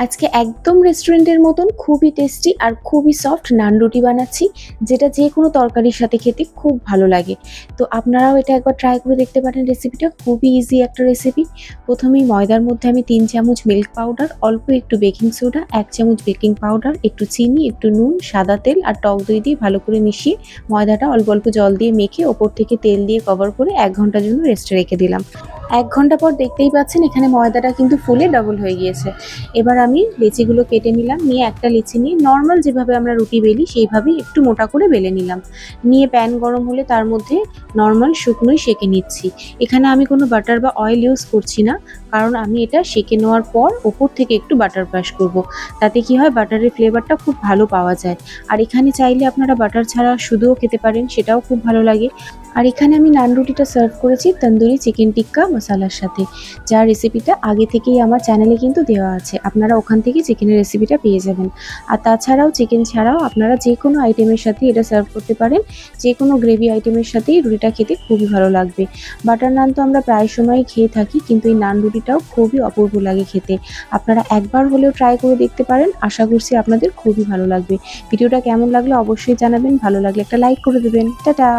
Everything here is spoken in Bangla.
আজকে একদম রেস্টুরেন্টের মতন খুবই টেস্টি আর খুবই সফট নান রুটি বানাচ্ছি, যেটা যে কোনো তরকারির সাথে খেতে খুব ভালো লাগে। তো আপনারাও এটা একবার ট্রাই করে দেখতে পারেন। রেসিপিটা খুবই ইজি একটা রেসিপি। প্রথমেই ময়দার মধ্যে আমি 3 চামচ মিল্ক পাউডার, অল্প একটু বেকিং সোডা, 1 চামচ বেকিং পাউডার, একটু চিনি, একটু নুন, সাদা তেল আর টক দই দিয়ে ভালো করে মিশিয়ে ময়দাটা অল্প অল্প জল দিয়ে মেখে ওপর থেকে তেল দিয়ে কভার করে 1 ঘন্টার জন্য রেস্টে রেখে দিলাম। 1 ঘন্টা পর দেখতেই পাচ্ছেন এখানে ময়দাটা কিন্তু ফুলে ডবল হয়ে গিয়েছে। এবার আমি লেচিগুলো কেটে নিলাম। নিয়ে একটা লেচি নিয়ে নর্মাল যেভাবে আমরা রুটি বেলি সেইভাবেই একটু মোটা করে বেলে নিলাম। নিয়ে প্যান গরম হলে তার মধ্যে নর্মাল শুকনোই সেঁকে নিচ্ছি। এখানে আমি কোনো বাটার বা অয়েল ইউজ করছি না, কারণ আমি এটা সেঁকে নেওয়ার পর ওপর থেকে একটু বাটার ব্রাশ করব। তাতে কি হয়, বাটারের ফ্লেভারটা খুব ভালো পাওয়া যায়। আর এখানে চাইলে আপনারা বাটার ছাড়া শুধুও খেতে পারেন, সেটাও খুব ভালো লাগে। আর এখানে আমি নান রুটিটা সার্ভ করেছি তন্দুরি চিকেন টিক্কা মশালার সাথে, যার রেসিপিটা আগে থেকেই আমার চ্যানেলে কিন্তু দেওয়া আছে। আপনারা ওখান থেকে চিকেনের রেসিপিটা পেয়ে যাবেন। আর তাছাড়াও চিকেন ছাড়াও আপনারা যে কোনো আইটেমের সাথে এটা সার্ভ করতে পারেন। যে কোনো গ্রেভি আইটেমের সাথেই রুটিটা খেতে খুবই ভালো লাগবে। বাটার নান তো আমরা প্রায় সময়ই খেয়ে থাকি, কিন্তু এই নান রুটিটাও খুবই অপূর্ব লাগে খেতে। আপনারা একবার হলেও ট্রাই করে দেখতে পারেন। আশা করছি আপনাদের খুবই ভালো লাগবে। ভিডিওটা কেমন লাগলো অবশ্যই জানাবেন। ভালো লাগলে একটা লাইক করে দেবেন। টাটা।